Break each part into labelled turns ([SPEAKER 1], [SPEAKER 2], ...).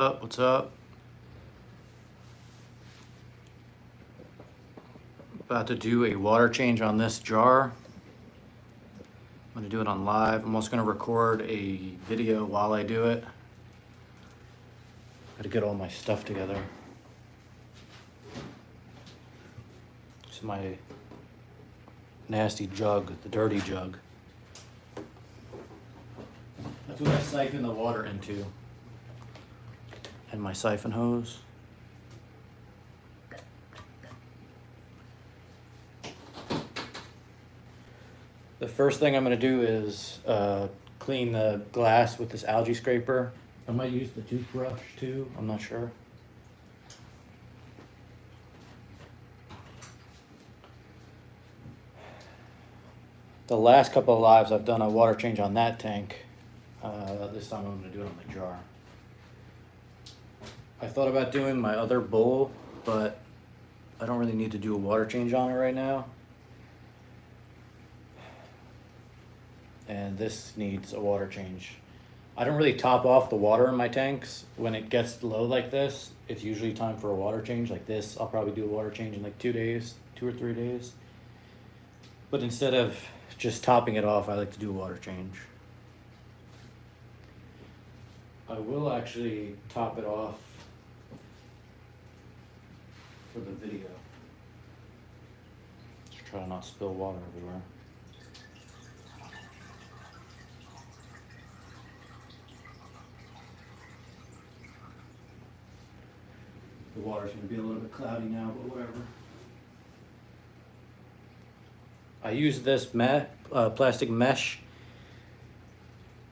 [SPEAKER 1] What's up? About to do a water change on this jar. I'm gonna do it on live. I'm also gonna record a video while I do it. Gotta get all my stuff together. This is my nasty jug, the dirty jug. That's what I siphon the water into. And my siphon hose. The first thing I'm gonna do is clean the glass with this algae scraper. I might use the toothbrush too, I'm not sure. The last couple of lives I've done a water change on that tank. This time I'm gonna do it on the jar. I thought about doing my other bowl, but I don't really need to do a water change on it right now. And this needs a water change. I don't really top off the water in my tanks. When it gets low like this, it's usually time for a water change. Like this, I'll probably do a water change in like 2 days, 2 or 3 days. But instead of just topping it off, I like to do a water change. I will actually top it off for the video. Just try to not spill water everywhere. The water's gonna be a little bit cloudy now, but whatever. I use this plastic mesh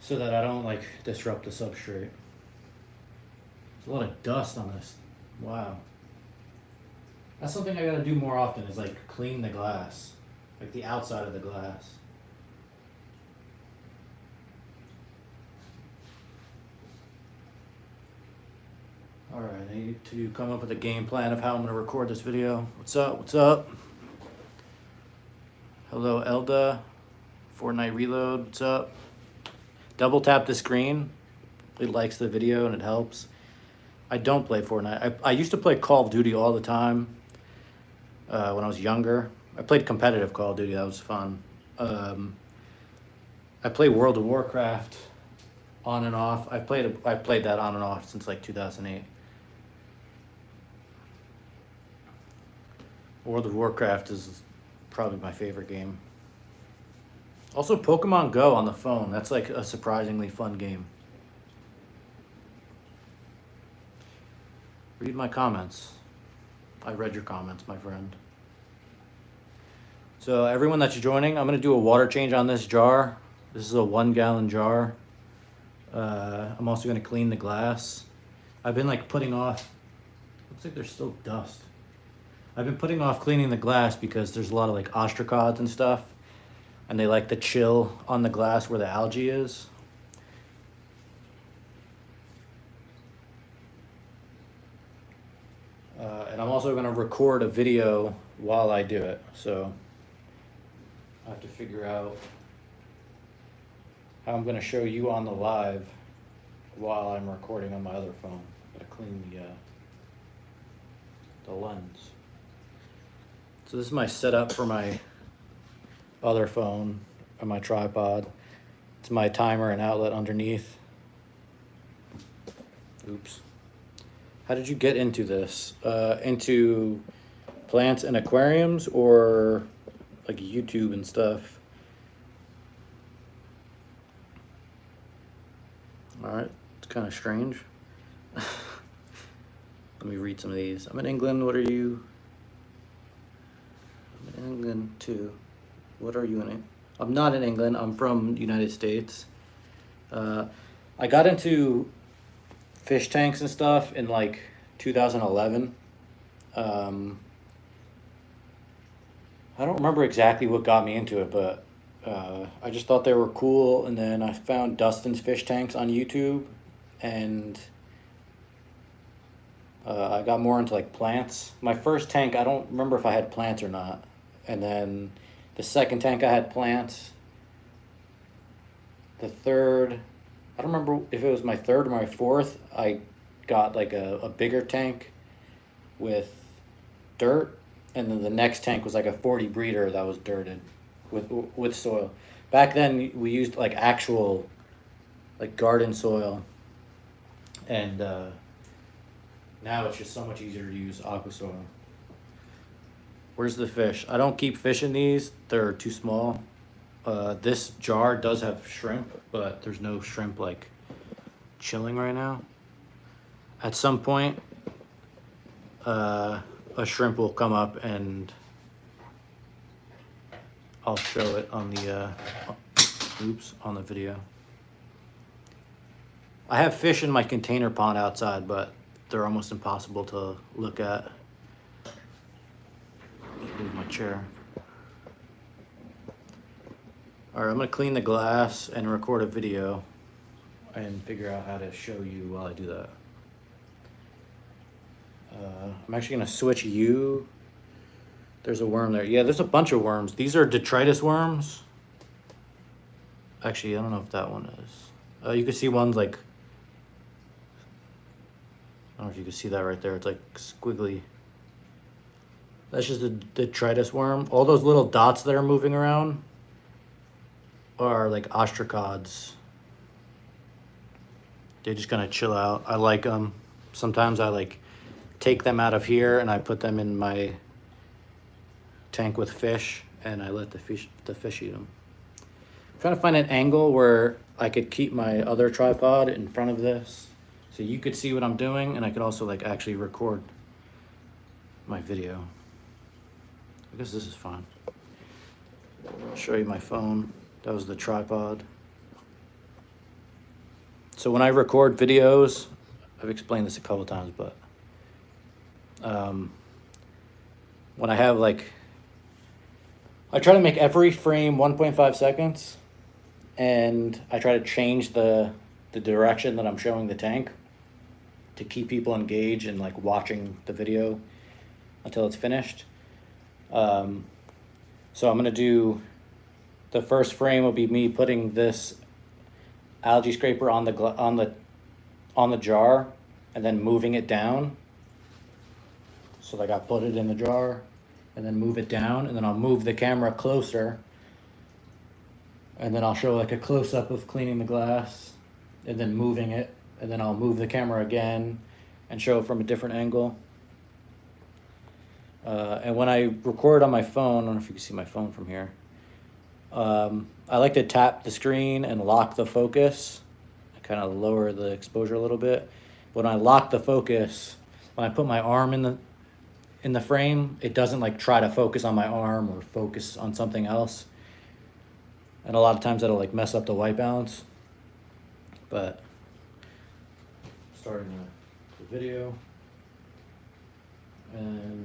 [SPEAKER 1] so that I don't like disrupt the substrate. There's a lot of dust on this. Wow. That's something I gotta do more often is like clean the glass, like the outside of the glass. All right, I need to come up with a game plan of how I'm gonna record this video. What's up, what's up? Hello, Elda. Fortnite Reload, what's up? Double tap the screen. It likes the video and it helps. I don't play Fortnite. I used to play Call of Duty all the time when I was younger. I played competitive Call of Duty, that was fun. I play World of Warcraft on and off. I played that on and off since like 2008. World of Warcraft is probably my favorite game. Also, Pokemon Go on the phone. That's like a surprisingly fun game. Read my comments. I read your comments, my friend. So everyone that's joining, I'm gonna do a water change on this jar. This is a 1 gallon jar. I'm also gonna clean the glass. I've been like putting off, looks like there's still dust. I've been putting off cleaning the glass because there's a lot of like ostracods and stuff, and they like to chill on the glass where the algae is. And I'm also gonna record a video while I do it, so I have to figure out how I'm gonna show you on the live while I'm recording on my other phone. I'm gonna clean the lens. So this is my setup for my other phone and my tripod. It's my timer and outlet underneath. Oops. How did you get into this? Into plants and aquariums or like YouTube and stuff? All right, it's kind of strange. Let me read some of these. I'm in England, what are you? I'm in England too. What are you in? I'm not in England, I'm from the United States. I got into fish tanks and stuff in like 2011. I don't remember exactly what got me into it, but I just thought they were cool, and then I found Dustin's fish tanks on YouTube, and I got more into like plants. My first tank, I don't remember if I had plants or not, and then the second tank I had plants. The third, I don't remember if it was my third or my fourth, I got like a bigger tank with dirt, and then the next tank was like a 40 breeder that was dirted with soil. Back then we used like actual like garden soil, and now it's just so much easier to use aqua soil. Where's the fish? I don't keep fish in these, they're too small. This jar does have shrimp, but there's no shrimp like chilling right now. At some point, a shrimp will come up and I'll show it on the on the video. I have fish in my container pond outside, but they're almost impossible to look at. Move my chair. All right, I'm gonna clean the glass and record a video and figure out how to show you while I do that. I'm actually gonna switch you. There's a worm there. Yeah, there's a bunch of worms. These are detritus worms. Actually, I don't know if that one is. You can see ones like, I don't know if you can see that right there. It's like squiggly. That's just a detritus worm. All those little dots that are moving around are like ostracods. They just kind of chill out. I like them. Sometimes I like take them out of here and I put them in my tank with fish and I let the fish eat them. I'm trying to find an angle where I could keep my other tripod in front of this so you could see what I'm doing, and I could also like actually record my video. I guess this is fine. I'll show you my phone. That was the tripod. So when I record videos, I've explained this a couple times, but when I have like, I try to make every frame 1.5 seconds, and I try to change the direction that I'm showing the tank to keep people engaged and like watching the video until it's finished. So I'm gonna do, the first frame will be me putting this algae scraper on the jar and then moving it down. So like I put it in the jar and then move it down, and then I'll move the camera closer, and then I'll show like a close-up of cleaning the glass and then moving it, and then I'll move the camera again and show it from a different angle. And when I record on my phone, I don't know if you can see my phone from here, I like to tap the screen and lock the focus. I kind of lower the exposure a little bit. When I lock the focus, when I put my arm in the frame, it doesn't like try to focus on my arm or focus on something else. And a lot of times that'll like mess up the white balance. But starting the video, and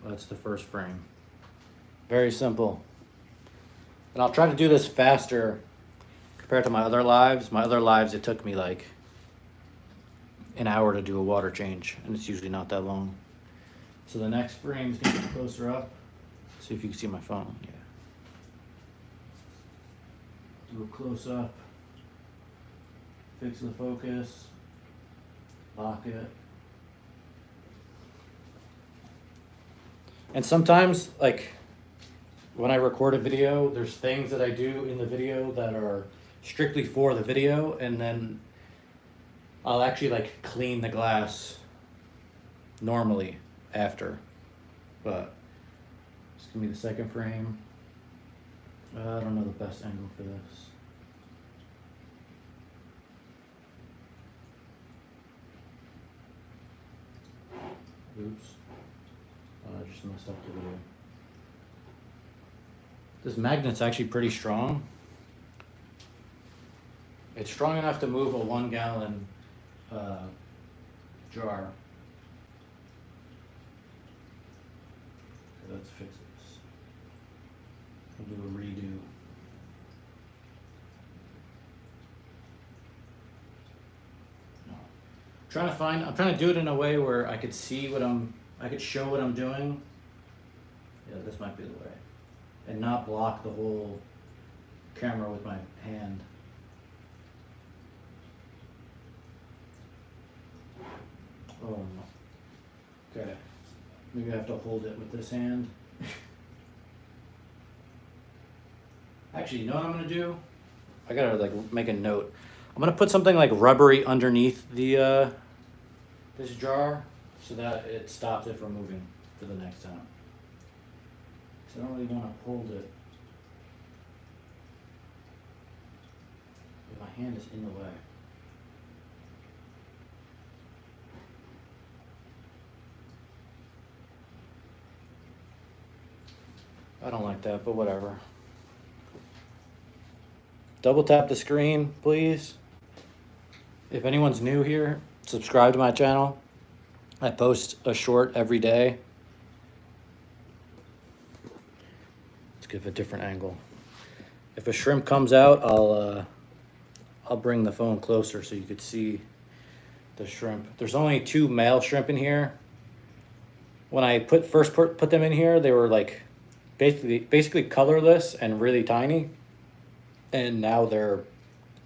[SPEAKER 1] that's the first frame. Very simple. And I'll try to do this faster compared to my other lives. My other lives, it took me like an hour to do a water change, and it's usually not that long. So the next frame is gonna get closer up. See if you can see my phone. Yeah. Do a close up. Fix the focus. Lock it. And sometimes, like, when I record a video, there's things that I do in the video that are strictly for the video, and then I'll actually like clean the glass normally after. But this can be the second frame. I don't know the best angle for this. Oops. I just messed up the video. This magnet's actually pretty strong. It's strong enough to move a 1 gallon jar. Okay, let's fix this. We'll do a redo. I'm trying to do it in a way where I could see I could show what I'm doing. Yeah, this might be the way. And not block the whole camera with my hand. Oh, okay. Maybe I have to hold it with this hand. Actually, you know what I'm gonna do? I gotta like make a note. I'm gonna put something like rubbery underneath the this jar so that it stops it from moving for the next time. So I don't really want to hold it. But my hand is in the way. I don't like that, but whatever. Double tap the screen, please. If anyone's new here, subscribe to my channel. I post a short every day. Let's give a different angle. If a shrimp comes out, I'll bring the phone closer so you could see the shrimp. There's only 2 male shrimp in here. When I first put them in here, they were like basically colorless and really tiny. And now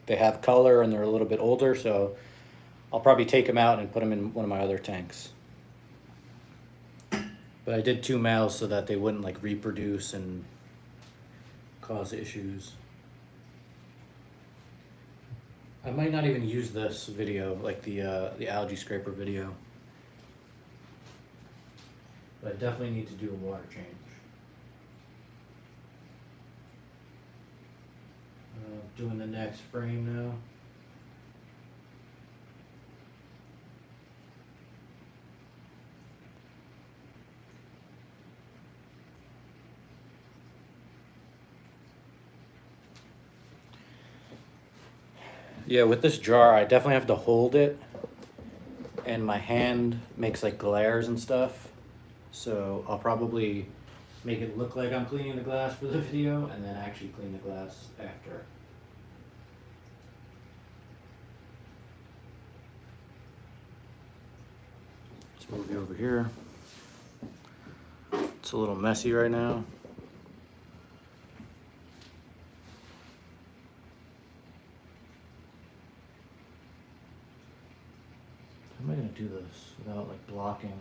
[SPEAKER 1] they have color and they're a little bit older, so I'll probably take them out and put them in one of my other tanks. But I did 2 males so that they wouldn't like reproduce and cause issues. I might not even use this video, like the algae scraper video. But I definitely need to do a water change. Doing the next frame now. Yeah, with this jar, I definitely have to hold it, and my hand makes like glares and stuff. So I'll probably make it look like I'm cleaning the glass for the video and then actually clean the glass after. Let's move you over here. It's a little messy right now. How am I gonna do this without like blocking?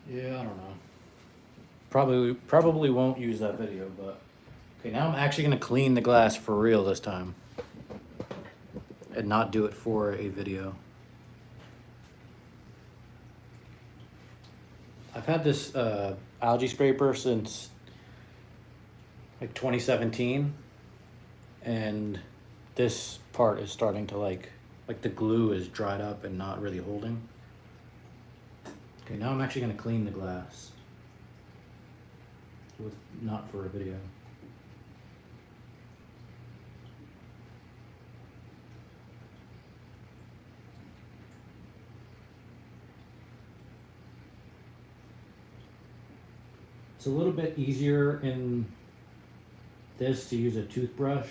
[SPEAKER 1] Yeah, I don't know. Probably won't use that video, but okay, now I'm actually gonna clean the glass for real this time and not do it for a video. I've had this algae scraper since like 2017, and this part is starting to like the glue is dried up and not really holding. Okay, now I'm actually gonna clean the glass. Not for a video. It's a little bit easier in this to use a toothbrush,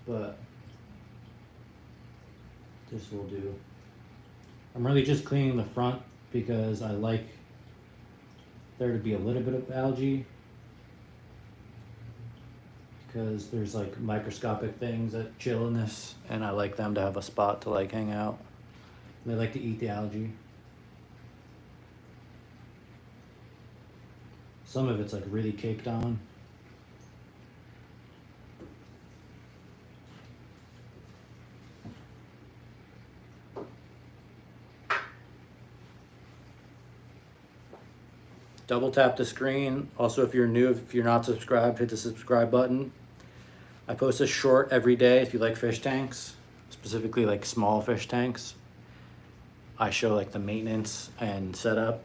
[SPEAKER 1] but this will do. I'm really just cleaning the front because I like there to be a little bit of algae, because there's like microscopic things that chill in this, and I like them to have a spot to like hang out. They like to eat the algae. Some of it's like really caked on. Double tap the screen. Also, if you're new, if you're not subscribed, hit the subscribe button. I post a short every day if you like fish tanks, specifically like small fish tanks. I show like the maintenance and setup.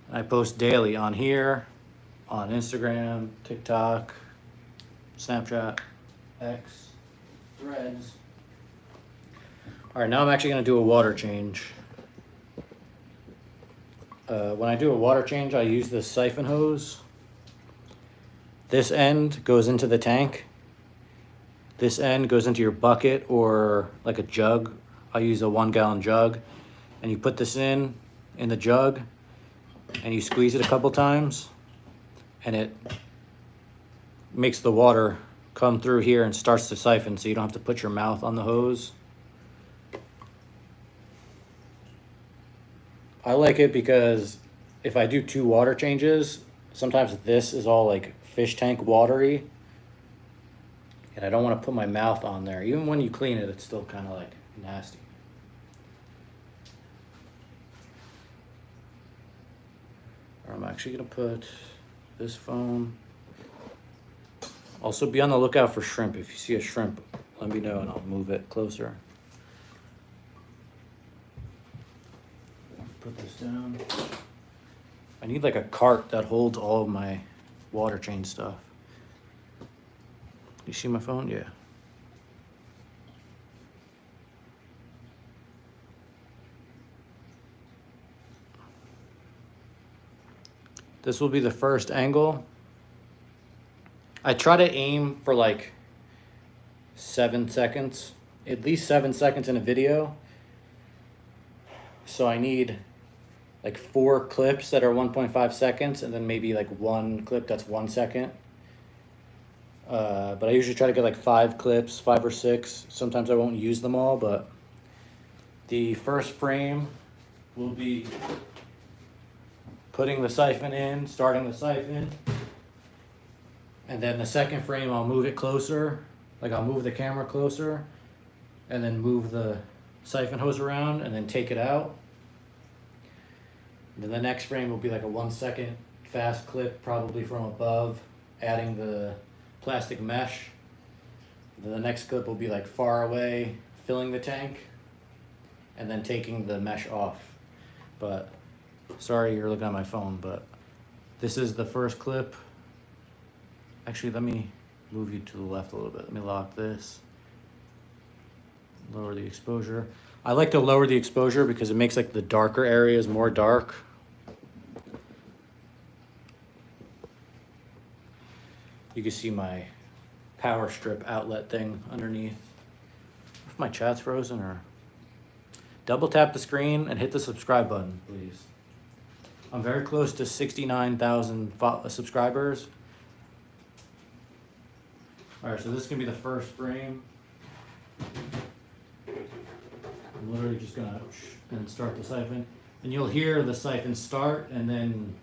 [SPEAKER 1] I post daily on here, on Instagram, TikTok, Snapchat, X, Threads. All right, now I'm actually gonna do a water change. When I do a water change, I use this siphon hose. This end goes into the tank. This end goes into your bucket or like a jug. I use a 1 gallon jug. And you put this in the jug, and you squeeze it a couple times, and it makes the water come through here and starts to siphon, so you don't have to put your mouth on the hose. I like it because if I do 2 water changes, sometimes this is all like fish tank watery, and I don't want to put my mouth on there. Even when you clean it, it's still kind of like nasty. I'm actually gonna put this phone. Also be on the lookout for shrimp. If you see a shrimp, let me know and I'll move it closer. Put this down. I need like a cart that holds all of my water change stuff. You see my phone? Yeah. This will be the first angle. I try to aim for like 7 seconds, at least 7 seconds in a video. So I need like 4 clips that are 1.5 seconds and then maybe like 1 clip that's 1 second. But I usually try to get like 5 clips, 5 or 6. Sometimes I won't use them all, but the first frame will be putting the siphon in, starting the siphon. And then the second frame, I'll move it closer. Like I'll move the camera closer and then move the siphon hose around and then take it out. And then the next frame will be like a 1 second fast clip, probably from above, adding the plastic mesh. Then the next clip will be like far away, filling the tank, and then taking the mesh off. But sorry you're looking at my phone, but this is the first clip. Actually, let me move you to the left a little bit. Let me lock this. Lower the exposure. I like to lower the exposure because it makes like the darker areas more dark. You can see my power strip outlet thing underneath. If my chat's frozen, or double tap the screen and hit the subscribe button, please. I'm very close to 69,000 subscribers. All right, so this is gonna be the first frame. I'm literally just gonna and start the siphon, and you'll hear the siphon start, and then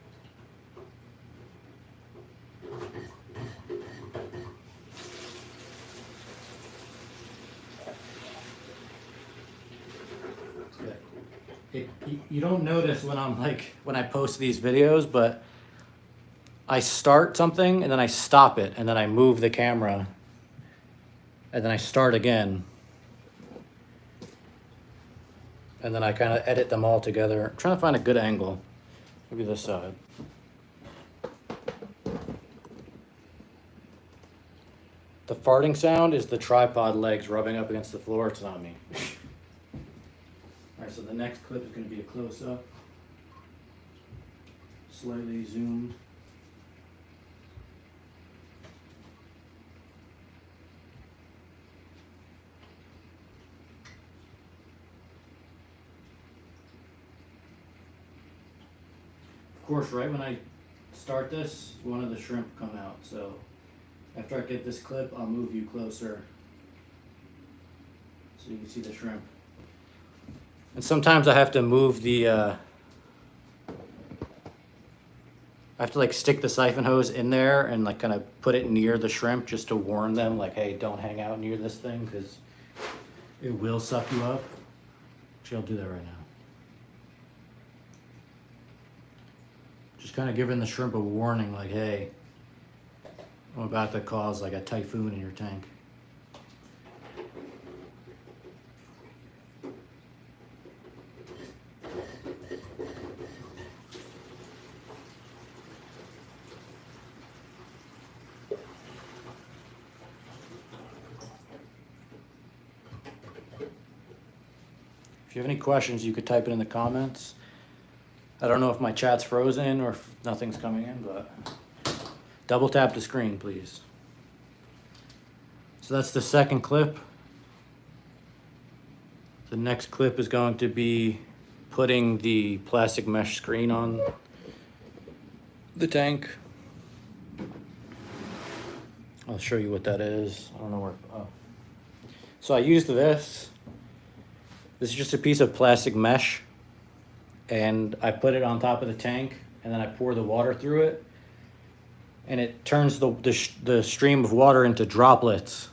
[SPEAKER 1] you don't notice when when I post these videos, but I start something and then I stop it and then I move the camera and then I start again. And then I kind of edit them all together. I'm trying to find a good angle. Maybe this side. The farting sound is the tripod legs rubbing up against the floor. It's not me. All right, so the next clip is going to be a close-up. Slightly zoomed. Of course, right when I start this, one of the shrimp come out. So after I get this clip, I'll move you closer so you can see the shrimp. And sometimes I have to move the, I have to like stick the siphon hose in there and like kind of put it near the shrimp just to warn them like, hey, don't hang out near this thing because it will suck you up. Actually, I'll do that right now. Just kind of giving the shrimp a warning like, hey, I'm about to cause like a typhoon in your tank. If you have any questions, you could type it in the comments. I don't know if my chat's frozen or if nothing's coming in, but double tap the screen, please. So that's the second clip. The next clip is going to be putting the plastic mesh screen on the tank. I'll show you what that is. I don't know where. Oh. So I used this. This is just a piece of plastic mesh, and I put it on top of the tank, and then I pour the water through it, and it turns the stream of water into droplets.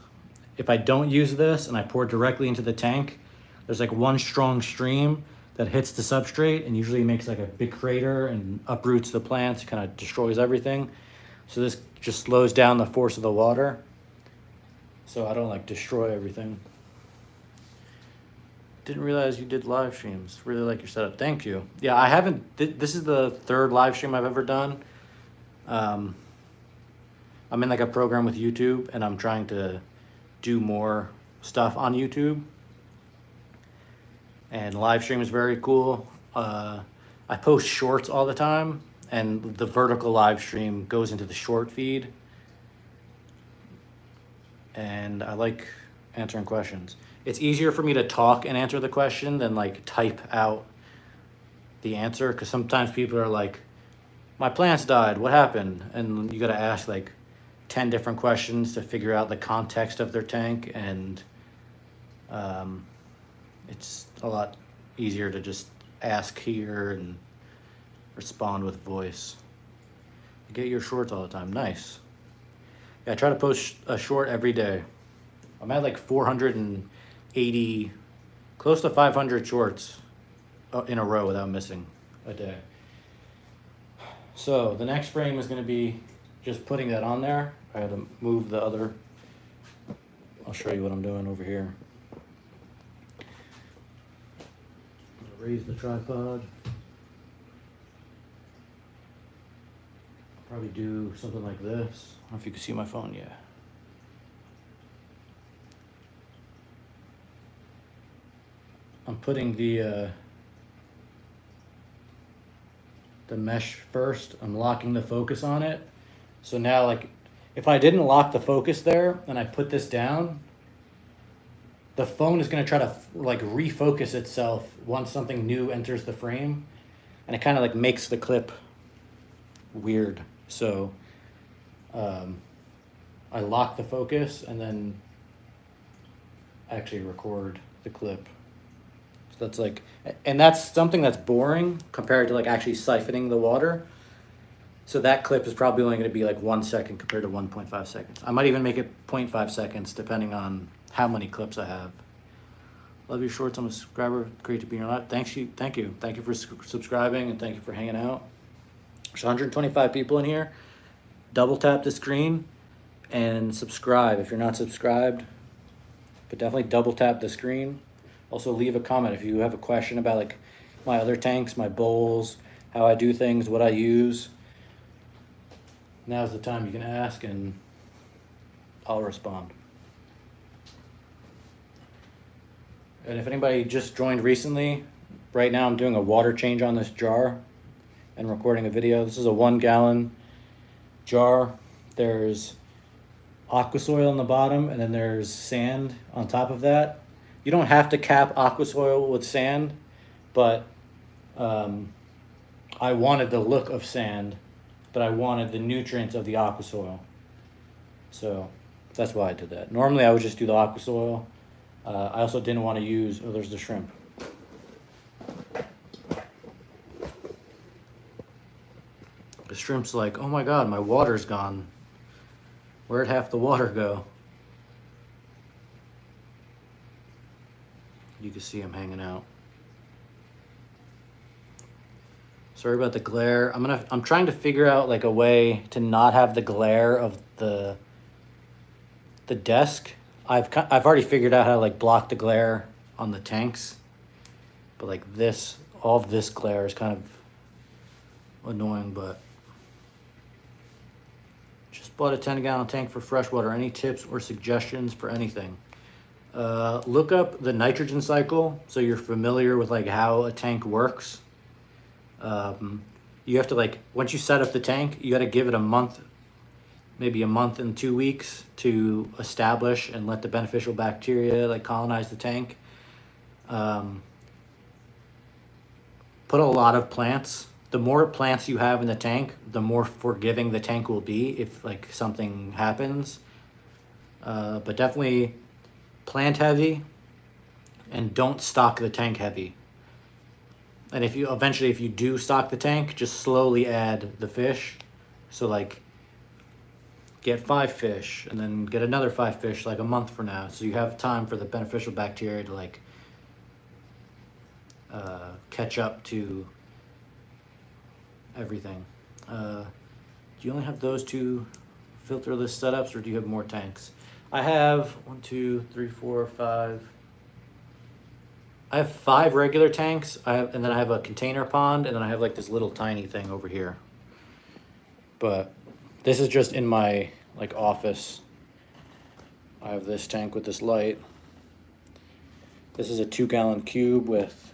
[SPEAKER 1] If I don't use this and I pour directly into the tank, there's like one strong stream that hits the substrate and usually makes like a big crater and uproots the plants, kind of destroys everything. So this just slows down the force of the water, so I don't like destroy everything. Didn't realize you did live streams. Really like your setup. Thank you. Yeah, I haven't. This is the third live stream I've ever done. I'm in like a program with YouTube, and I'm trying to do more stuff on YouTube. And live stream is very cool. I post shorts all the time, and the vertical live stream goes into the short feed. And I like answering questions. It's easier for me to talk and answer the question than like type out the answer, because sometimes people are like, my plants died, what happened? And you got to ask like 10 different questions to figure out the context of their tank, and it's a lot easier to just ask here and respond with voice. You get your shorts all the time. Nice. Yeah, I try to post a short every day. I'm at like 480, close to 500 shorts in a row without missing a day. So the next frame is going to be just putting that on there. I had to move the other. I'll show you what I'm doing over here. Raise the tripod. I'll probably do something like this. I don't know if you can see my phone. Yeah. I'm putting the mesh first. I'm locking the focus on it. So now, like, if I didn't lock the focus there and I put this down, the phone is going to try to like refocus itself once something new enters the frame, and it kind of like makes the clip weird. So I lock the focus and then actually record the clip. So that's like, and that's something that's boring compared to like actually siphoning the water. So that clip is probably only going to be like 1 second compared to 1.5 seconds. I might even make it 0.5 seconds depending on how many clips I have. Love your shorts. I'm a subscriber. Great to be in your live. Thank you. Thank you for subscribing, and thank you for hanging out. There's 125 people in here. Double tap the screen and subscribe if you're not subscribed. But definitely double tap the screen. Also leave a comment if you have a question about like my other tanks, my bowls, how I do things, what I use. Now's the time you can ask and I'll respond. And if anybody just joined recently, right now I'm doing a water change on this jar and recording a video. This is a 1 gallon jar. There's aqua soil on the bottom, and then there's sand on top of that. You don't have to cap aqua soil with sand, but I wanted the look of sand, but I wanted the nutrients of the aqua soil. So that's why I did that. Normally I would just do the aqua soil. I also didn't want to use, oh, there's the shrimp. The shrimp's like, oh my God, my water's gone. Where'd half the water go? You can see him hanging out. Sorry about the glare. I'm trying to figure out like a way to not have the glare of the desk. I've already figured out how to like block the glare on the tanks, but like this, all of this glare is kind of annoying. But just bought a 10-gallon tank for freshwater. Any tips or suggestions for anything? Look up the nitrogen cycle so you're familiar with like how a tank works. You have to like, once you set up the tank, you got to give it a month, maybe a month and 2 weeks to establish and let the beneficial bacteria like colonize the tank. Put a lot of plants the more plants you have in the tank, the more forgiving the tank will be if like something happens. But definitely plant heavy, and don't stock the tank heavy. And if you do stock the tank, just slowly add the fish. So like get 5 fish and then get another 5 fish like a month from now. So you have time for the beneficial bacteria to like catch up to everything. Do you only have those 2 filterless setups, or do you have more tanks? I have 1, 2, 3, 4, 5. I have 5 regular tanks. And then I have a container pond, and then I have like this little tiny thing over here. But this is just in my like office. I have this tank with this light. This is a 2-gallon cube with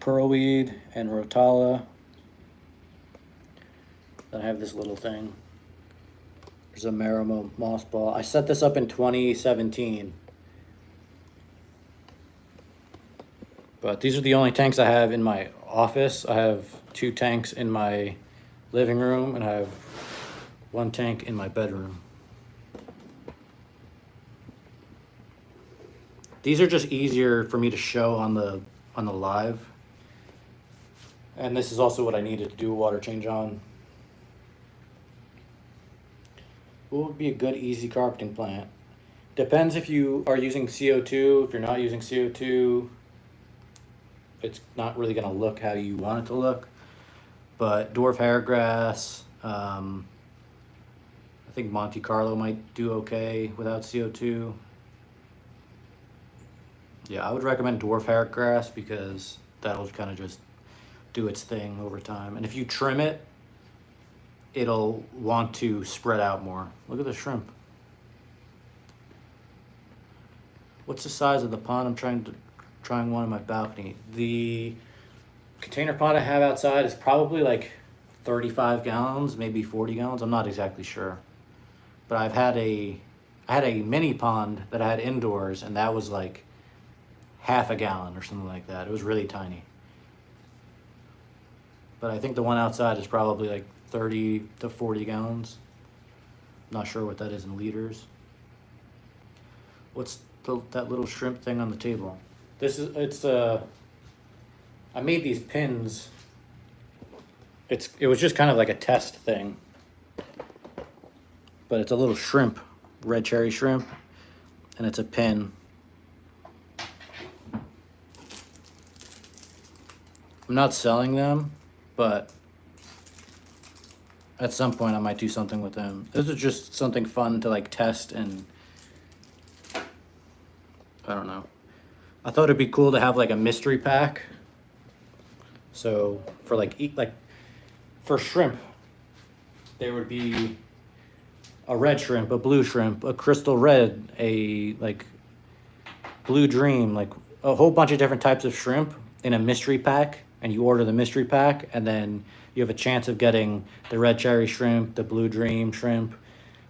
[SPEAKER 1] pearlweed and rotala. Then I have this little thing. There's a Marimo moss ball. I set this up in 2017. But these are the only tanks I have in my office. I have 2 tanks in my living room, and I have 1 tank in my bedroom. These are just easier for me to show on the live. And this is also what I needed to do a water change on. What would be a good easy carpeting plant? Depends if you are using CO2. If you're not using CO2, it's not really gonna look how you want it to look. But dwarf hairgrass, I think Monte Carlo might do okay without CO2. Yeah, I would recommend dwarf hairgrass because that'll kind of just do its thing over time. And if you trim it, it'll want to spread out more. Look at the shrimp. What's the size of the pond? I'm trying one on my balcony. The container pond I have outside is probably like 35 gallons, maybe 40 gallons. I'm not exactly sure. But I had a mini pond that I had indoors, and that was like half a gallon or something like that. It was really tiny. But I think the one outside is probably like 30 to 40 gallons. Not sure what that is in liters. What's that little shrimp thing on the table? I made these pins. It was just kind of like a test thing. But it's a little shrimp, red cherry shrimp, and it's a pin. I'm not selling them, but at some point I might do something with them. This is just something fun to like test, and I don't know. I thought it'd be cool to have like a mystery pack. So for for shrimp, there would be a red shrimp, a blue shrimp, a crystal red, a like blue dream, like a whole bunch of different types of shrimp in a mystery pack. And you order the mystery pack, and then you have a chance of getting the red cherry shrimp, the blue dream shrimp,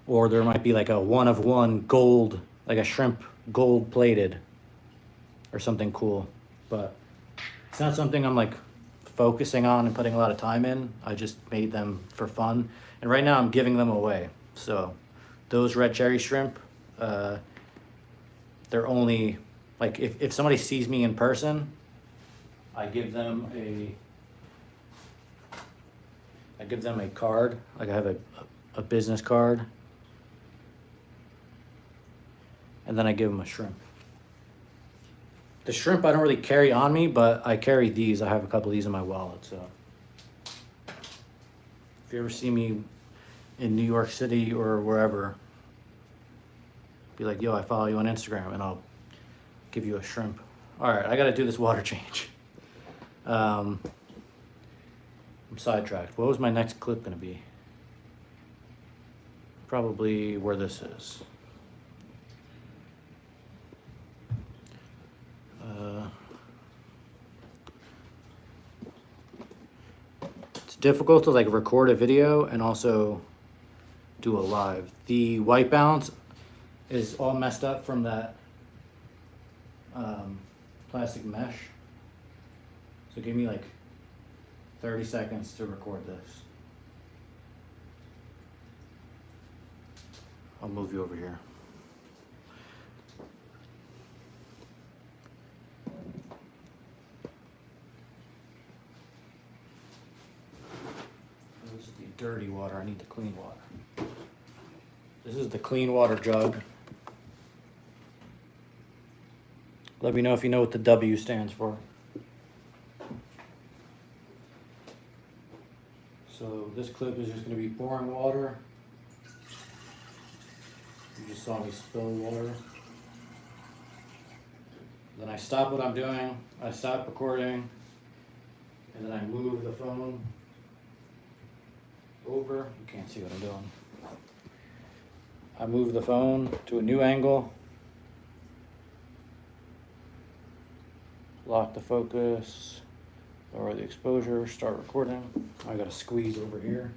[SPEAKER 1] or there might be like a 1-of-1 gold, like a shrimp gold plated or something cool. But it's not something I'm like focusing on and putting a lot of time in. I just made them for fun, and right now I'm giving them away. So those red cherry shrimp, they're only like if somebody sees me in person, I give them a card. Like I have a business card, and then I give them a shrimp. The shrimp I don't really carry on me, but I carry these. I have a couple of these in my wallet. So if you ever see me in New York City or wherever, be like, yo, I follow you on Instagram, and I'll give you a shrimp. All right, I got to do this water change. I'm sidetracked. What was my next clip going to be? Probably where this is. It's difficult to like record a video and also do a live. The white balance is all messed up from that plastic mesh. So give me like 30 seconds to record this. I'll move you over here. This is the dirty water. I need the clean water. This is the clean water jug. Let me know if you know what the W stands for. So this clip is just going to be pouring water. You just saw me spill water. Then I stop what I'm doing. I stop recording. And then I move the phone over. You can't see what I'm doing. I move the phone to a new angle. Lock the focus. Lower the exposure. Start recording. I gotta squeeze over here.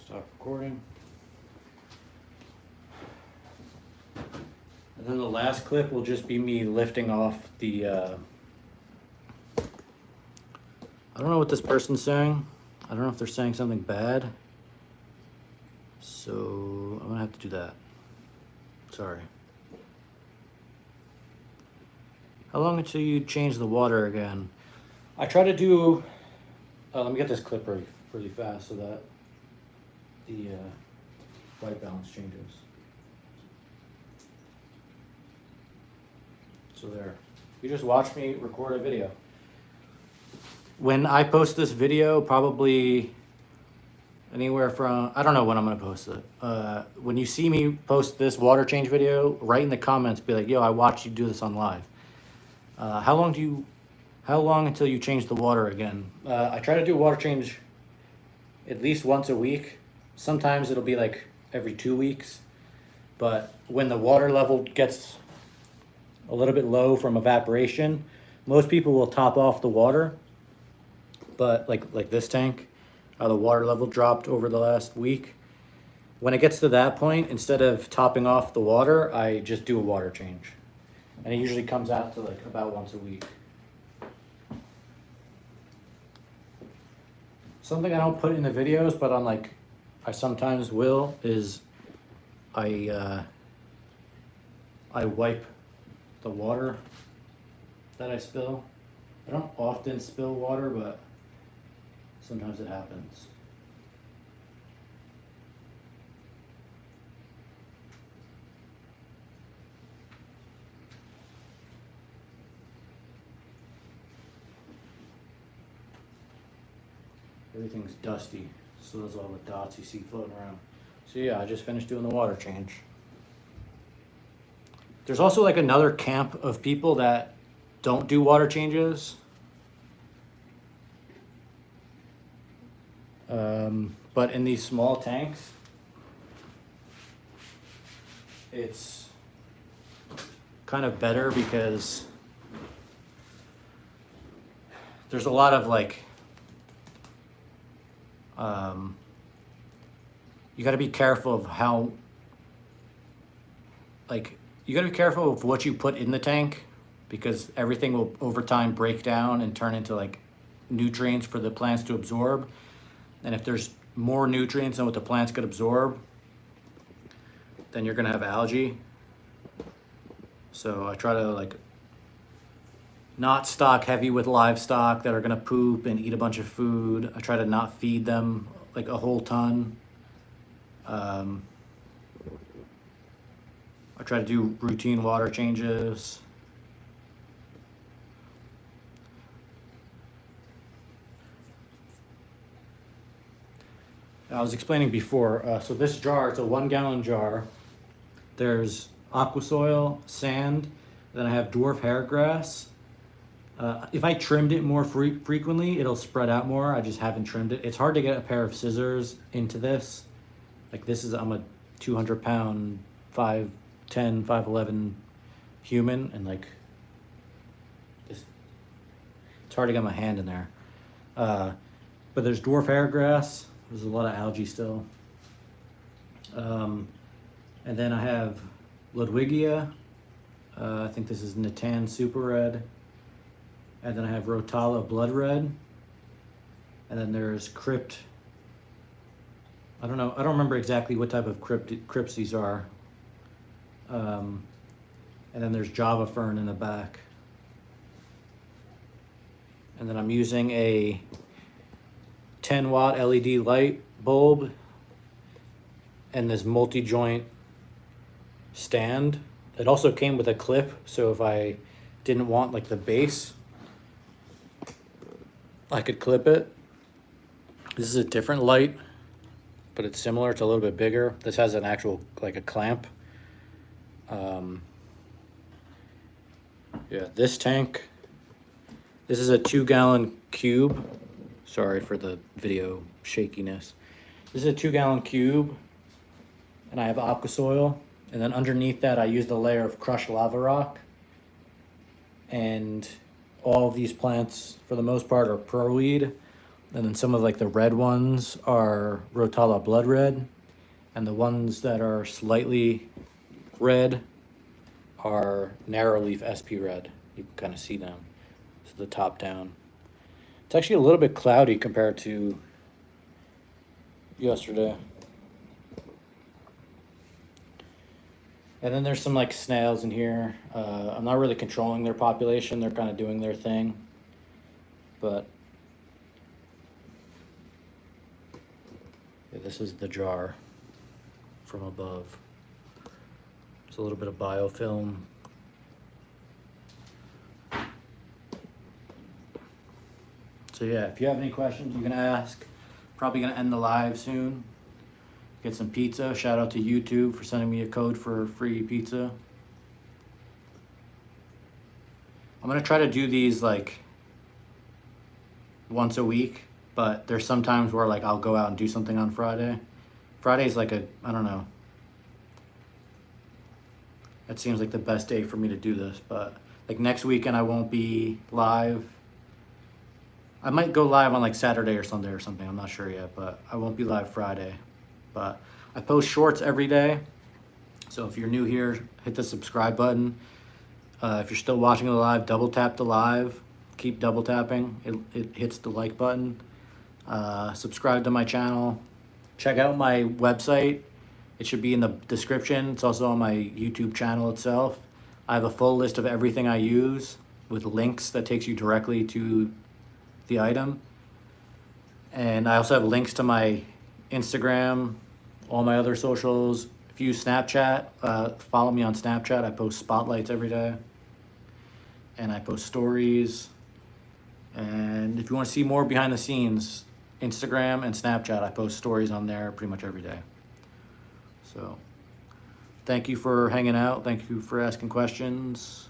[SPEAKER 1] Stop recording. And then the last clip will just be me lifting off the, I don't know what this person's saying. I don't know if they're saying something bad. So I'm gonna have to do that. Sorry. How long until you change the water again? I try to do, let me get this clip pretty fast so that the white balance changes. So there, you just watched me record a video. When I post this video, probably anywhere from, I don't know when I'm gonna post it. When you see me post this water change video, write in the comments, be like, yo, I watched you do this on live. How long until you change the water again? I try to do a water change at least once a week. Sometimes it'll be like every 2 weeks. But when the water level gets a little bit low from evaporation, most people will top off the water. But like this tank, the water level dropped over the last week. When it gets to that point, instead of topping off the water, I just do a water change. And it usually comes out to like about once a week. Something I don't put in the videos, but I sometimes will, is I wipe the water that I spill. I don't often spill water, but sometimes it happens. Everything's dusty, so those are all the dots you see floating around. So yeah, I just finished doing the water change. There's also like another camp of people that don't do water changes. But in these small tanks, it's kind of better because there's a lot of like, you got to be careful of how, you got to be careful of what you put in the tank, because everything will over time break down and turn into like nutrients for the plants to absorb. And if there's more nutrients than what the plants could absorb, then you're gonna have algae. So I try to like not stock heavy with livestock that are gonna poop and eat a bunch of food. I try to not feed them like a whole ton. I try to do routine water changes. I was explaining before, so this jar, it's a 1 gallon jar. There's aqua soil, sand, then I have dwarf hair grass. If I trimmed it more frequently, it'll spread out more. I just haven't trimmed it. It's hard to get a pair of scissors into this. Like this is, I'm a 200 pound, 5'10", 5'11" human, and like, it's hard to get my hand in there. But there's dwarf hair grass. There's a lot of algae still. And then I have Ludwigia. I think this is Natan Super Red. And then I have Rotala Blood Red. And then there's Crypt. I don't know. I don't remember exactly what type of crypts these are. And then there's Java Fern in the back. And then I'm using a 10 watt LED light bulb and this multi-joint stand. It also came with a clip, so if I didn't want like the base, I could clip it. This is a different light, but it's similar. It's a little bit bigger. This has an actual, like a clamp. Yeah, this tank, this is a 2-gallon cube. Sorry for the video shakiness. This is a 2-gallon cube, and I have aqua soil. And then underneath that, I used a layer of crushed lava rock. And all of these plants, for the most part, are pearlweed. And then some of like the red ones are Rotala Blood Red. And the ones that are slightly red are Narrowleaf SP Red. You can kind of see them. So the top down. It's actually a little bit cloudy compared to yesterday. And then there's some like snails in here. I'm not really controlling their population. They're kind of doing their thing. But yeah, this is the jar from above. It's a little bit of biofilm. So yeah, if you have any questions, you can ask. Probably gonna end the live soon. Get some pizza. Shout out to YouTube for sending me a code for free pizza. I'm gonna try to do these like once a week, but there's some times where like I'll go out and do something on Friday. Friday's like I don't know. That seems like the best day for me to do this, but like next weekend I won't be live. I might go live on like Saturday or Sunday or something. I'm not sure yet, but I won't be live Friday. But I post shorts every day. So if you're new here, hit the subscribe button. If you're still watching the live, double tap the live. Keep double tapping. It hits the like button. Subscribe to my channel. Check out my website. It should be in the description. It's also on my YouTube channel itself. I have a full list of everything I use with links that takes you directly to the item. And I also have links to my Instagram, all my other socials. If you use Snapchat, follow me on Snapchat. I post spotlights every day. And I post stories. And if you want to see more behind the scenes, Instagram and Snapchat, I post stories on there pretty much every day. So thank you for hanging out. Thank you for asking questions.